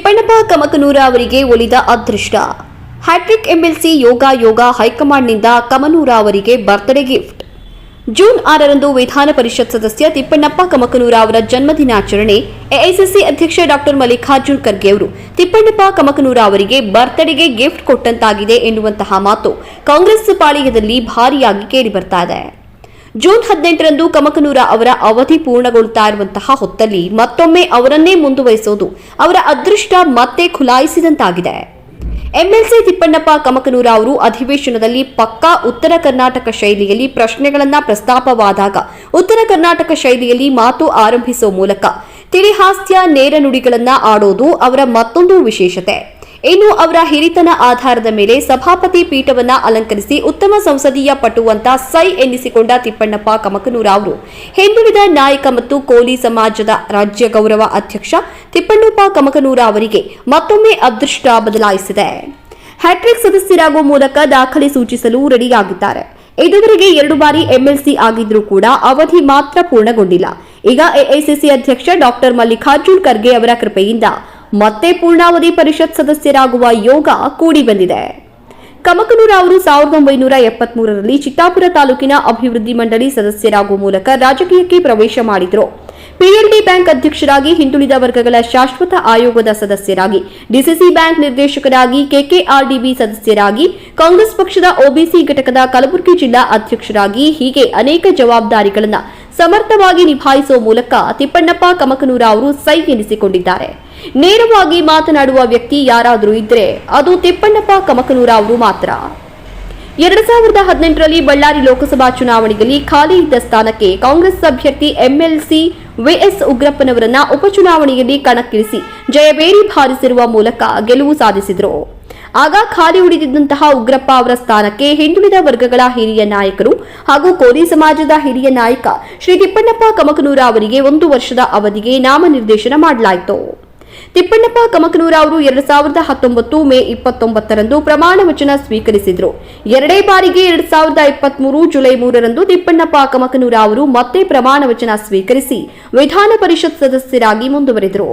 ತಿಪ್ಪಣ್ಣಪ್ಪ ಕಮಕನೂರ ಅವರಿಗೆ ಒಲಿದ ಅದೃಷ್ಟ. Hat trick MLC ಯೋಗ ಹೈಕಮಾಂಡ್ನಿಂದ ಕಮನೂರ ಅವರಿಗೆ ಬರ್ತ್ಡೇ ಗಿಫ್ಟ್. ಜೂನ್ 6ರಂದು ವಿಧಾನ ಪರಿಷತ್ ಸದಸ್ಯ ತಿಪ್ಪಣ್ಣಪ್ಪ ಕಮಕನೂರ ಅವರ ಜನ್ಮದಿನಾಚರಣೆ. ಎಐಸಿಸಿ ಅಧ್ಯಕ್ಷ ಡಾ ಮಲ್ಲಿಕಾರ್ಜುನ್ ಖರ್ಗೆ ಅವರು ತಿಪ್ಪಣ್ಣಪ್ಪ ಕಮಕನೂರ ಅವರಿಗೆ ಬರ್ತ್ಡೇಗೆ ಗಿಫ್ಟ್ ಕೊಟ್ಟಂತಾಗಿದೆ ಎನ್ನುವಂತಹ ಮಾತು ಕಾಂಗ್ರೆಸ್ ಪಾಳೆಯದಲ್ಲಿ ಭಾರಿಯಾಗಿ ಕೇಳಿಬರ್ತಾ ಇದೆ. ಜೂನ್ 18ರಂದು ಕಮಕನೂರ ಅವರ ಅವಧಿ ಪೂರ್ಣಗೊಳ್ಳುತ್ತಾ ಇರುವಂತಹ ಹೊತ್ತಲ್ಲಿ ಮತ್ತೊಮ್ಮೆ ಅವರನ್ನೇ ಮುಂದುವರಿಸುವುದು ಅವರ ಅದೃಷ್ಟ ಮತ್ತೆ ಖುಲಾಯಿಸಿದಂತಾಗಿದೆ. ಎಂಎಲ್ಸಿ ತಿಪ್ಪಣ್ಣಪ್ಪ ಕಮಕನೂರ ಅವರು ಅಧಿವೇಶನದಲ್ಲಿ ಪಕ್ಕಾ ಉತ್ತರ ಕರ್ನಾಟಕ ಶೈಲಿಯಲ್ಲಿ ಪ್ರಶ್ನೆಗಳನ್ನ ಪ್ರಸ್ತಾಪವಾದಾಗ ಉತ್ತರ ಕರ್ನಾಟಕ ಶೈಲಿಯಲ್ಲಿ ಮಾತು ಆರಂಭಿಸುವ ಮೂಲಕ ತಿಳಿಹಾಸ್ಯ ನೇರ ನುಡಿಗಳನ್ನ ಆಡೋದು ಅವರ ಮತ್ತೊಂದು ವಿಶೇಷತೆ. ಇನ್ನು ಅವರ ಹಿರಿತನ ಆಧಾರದ ಮೇಲೆ ಸಭಾಪತಿ ಪೀಠವನ್ನ ಅಲಂಕರಿಸಿ ಉತ್ತಮ ಸಂಸದೀಯ ಪಟು ಅಂತ ಸೈ ಎನ್ನಿಸಿಕೊಂಡ ತಿಪ್ಪಣ್ಣಪ್ಪ ಕಮಕನೂರ ಅವರು ಹಿಂದುಳಿದ ನಾಯಕ ಮತ್ತು ಕೋಲಿ ಸಮಾಜದ ರಾಜ್ಯ ಗೌರವ ಅಧ್ಯಕ್ಷ ತಿಪ್ಪಣ್ಣಪ್ಪ ಕಮಕನೂರ ಅವರಿಗೆ ಮತ್ತೊಮ್ಮೆ ಅದೃಷ್ಟ ಬದಲಾಯಿಸಿದೆ. ಹ್ಯಾಟ್ರಿಕ್ ಸದಸ್ಯರಾಗುವ ಮೂಲಕ ದಾಖಲೆ ಸೂಚಿಸಲು ರೆಡಿಯಾಗಿದ್ದಾರೆ. ಇದುವರೆಗೆ 2 ಬಾರಿ ಎಂಎಲ್ಸಿ ಆಗಿದ್ರೂ ಕೂಡ ಅವಧಿ ಮಾತ್ರ ಪೂರ್ಣಗೊಂಡಿಲ್ಲ. ಈಗ ಎಐಸಿಸಿ ಅಧ್ಯಕ್ಷ ಡಾ ಮಲ್ಲಿಕಾರ್ಜುನ್ ಖರ್ಗೆ ಅವರ ಕೃಪೆಯಿಂದ ಮತ್ತೆ ಪೂರ್ಣಾವಧಿ ಪರಿಷತ್ ಸದಸ್ಯರಾಗುವ ಯೋಗ ಕೂಡಿ ಬಂದಿದೆ. ಕಮಕನೂರ ಅವರು 1973ರಲ್ಲಿ ಚಿತ್ತಾಪುರ ತಾಲೂಕಿನ ಅಭಿವೃದ್ಧಿ ಮಂಡಳಿ ಸದಸ್ಯರಾಗುವ ಮೂಲಕ ರಾಜಕೀಯಕ್ಕೆ ಪ್ರವೇಶ ಮಾಡಿದರು. ಪಿಎಲ್ಡಿ ಬ್ಯಾಂಕ್ ಅಧ್ಯಕ್ಷರಾಗಿ, ಹಿಂದುಳಿದ ವರ್ಗಗಳ ಶಾಶ್ವತ ಆಯೋಗದ ಸದಸ್ಯರಾಗಿ, ಡಿಸಿಸಿ ಬ್ಯಾಂಕ್ ನಿರ್ದೇಶಕರಾಗಿ, ಕೆಕೆಆರ್ಡಿಬಿ ಸದಸ್ಯರಾಗಿ, ಕಾಂಗ್ರೆಸ್ ಪಕ್ಷದ ಒಬಿಸಿ ಘಟಕದ ಕಲಬುರಗಿ ಜಿಲ್ಲಾ ಅಧ್ಯಕ್ಷರಾಗಿ ಹೀಗೆ ಅನೇಕ ಜವಾಬ್ದಾರಿಗಳನ್ನು ಸಮರ್ಥವಾಗಿ ನಿಭಾಯಿಸುವ ಮೂಲಕ ತಿಪ್ಪಣ್ಣಪ್ಪ ಕಮಕನೂರ ಅವರು ಸೈ ಎನಿಸಿಕೊಂಡಿದ್ದಾರೆ. ನೇರವಾಗಿ ಮಾತನಾಡುವ ವ್ಯಕ್ತಿ ಯಾರಾದರೂ ಇದ್ರೆ ಅದು ತಿಪ್ಪಣ್ಣಪ್ಪ ಕಮಕನೂರ ಅವರು ಮಾತ್ರ. 2018ರಲ್ಲಿ ಬಳ್ಳಾರಿ ಲೋಕಸಭಾ ಚುನಾವಣೆಯಲ್ಲಿ ಖಾಲಿ ಇದ್ದ ಸ್ಥಾನಕ್ಕೆ ಕಾಂಗ್ರೆಸ್ ಅಭ್ಯರ್ಥಿ ಎಂಎಲ್ಸಿ ವಿಎಸ್ ಉಗ್ರಪ್ಪನವರನ್ನ ಉಪಚುನಾವಣೆಯಲ್ಲಿ ಕಣಕ್ಕಿಳಿಸಿ ಜಯಬೇರಿ ಬಾರಿಸಿರುವ ಮೂಲಕ ಗೆಲುವು ಸಾಧಿಸಿದರು. ಆಗ ಖಾಲಿ ಉಳಿದಿದ್ದಂತಹ ಉಗ್ರಪ್ಪ ಅವರ ಸ್ಥಾನಕ್ಕೆ ಹಿಂದುಳಿದ ವರ್ಗಗಳ ಹಿರಿಯ ನಾಯಕರು ಹಾಗೂ ಕೋಲಿ ಸಮಾಜದ ಹಿರಿಯ ನಾಯಕ ಶ್ರೀ ತಿಪ್ಪಣ್ಣಪ್ಪ ಕಮಕನೂರ ಅವರಿಗೆ 1 ವರ್ಷದ ಅವಧಿಗೆ ನಾಮನಿರ್ದೇಶನ ಮಾಡಲಾಯಿತು. ತಿಪ್ಪಣ್ಣಪ್ಪ ಕಮಕನೂರ ಅವರು 2019 ಮೇ 29ರಂದು ಪ್ರಮಾಣ ವಚನ ಸ್ವೀಕರಿಸಿದರು. 2ನೇ ಬಾರಿಗೆ 2023 ಜುಲೈ 3ರಂದು ತಿಪ್ಪಣ್ಣಪ್ಪ ಕಮಕನೂರ ಅವರು ಮತ್ತೆ ಪ್ರಮಾಣ ವಚನ ಸ್ವೀಕರಿಸಿ ವಿಧಾನ ಪರಿಷತ್ ಸದಸ್ಯರಾಗಿ ಮುಂದುವರೆದರು.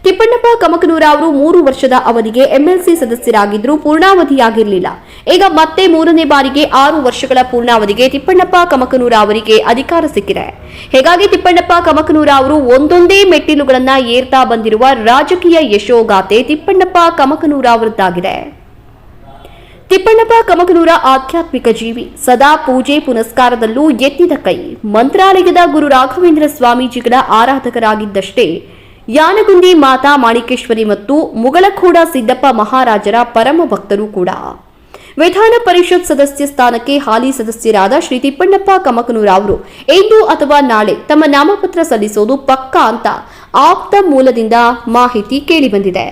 ತಿಪ್ಪಣ್ಣಪ್ಪ ಕಮಕನೂರ ಅವರು 3 ವರ್ಷದ ಅವಧಿಗೆ ಎಂಎಲ್ಸಿ ಸದಸ್ಯರಾಗಿದ್ದರೂ ಪೂರ್ಣಾವಧಿಯಾಗಿರಲಿಲ್ಲ. ಈಗ ಮತ್ತೆ 3ನೇ ಬಾರಿಗೆ 6 ವರ್ಷಗಳ ಪೂರ್ಣಾವಧಿಗೆ ತಿಪ್ಪಣ್ಣಪ್ಪ ಕಮಕನೂರ ಅವರಿಗೆ ಅಧಿಕಾರ ಸಿಕ್ಕಿದೆ. ಹೀಗಾಗಿ ತಿಪ್ಪಣ್ಣಪ್ಪ ಕಮಕನೂರ ಅವರು ಒಂದೊಂದೇ ಮೆಟ್ಟಿಲುಗಳನ್ನ ಏರ್ತಾ ಬಂದಿರುವ ರಾಜಕೀಯ ಯಶೋಗಾಥೆ ತಿಪ್ಪಣ್ಣಪ್ಪ ಕಮಕನೂರ ಅವರದ್ದಾಗಿದೆ. ತಿಪ್ಪಣ್ಣಪ್ಪ ಕಮಕನೂರ ಆಧ್ಯಾತ್ಮಿಕ ಜೀವಿ, ಸದಾ ಪೂಜೆ ಪುನಸ್ಕಾರದಲ್ಲೂ ಎತ್ತಿದ ಕೈ. ಮಂತ್ರಾಲಯದ ಗುರು ರಾಘವೇಂದ್ರ ಸ್ವಾಮೀಜಿಗಳ ಆರಾಧಕರಾಗಿದ್ದಷ್ಟೇ ಯಾನಗುಂದಿ ಮಾತಾ ಮಾಣಿಕೇಶ್ವರಿ ಮತ್ತು ಮುಗಳಖೋಡ ಸಿದ್ದಪ್ಪ ಮಹಾರಾಜರ ಪರಮ ಭಕ್ತರು ಕೂಡ. ವಿಧಾನ ಪರಿಷತ್ ಸದಸ್ಯ ಸ್ಥಾನಕ್ಕೆ ಹಾಲಿ ಸದಸ್ಯರಾದ ಶ್ರೀ ತಿಪ್ಪಣ್ಣಪ್ಪ ಕಮಕನೂರ ಅವರು ಇಂದು ಅಥವಾ ನಾಳೆ ತಮ್ಮ ನಾಮಪತ್ರ ಸಲ್ಲಿಸೋದು ಪಕ್ಕಾ ಅಂತ ಆಪ್ತ ಮೂಲದಿಂದ ಮಾಹಿತಿ ಕೇಳಿಬಂದಿದೆ.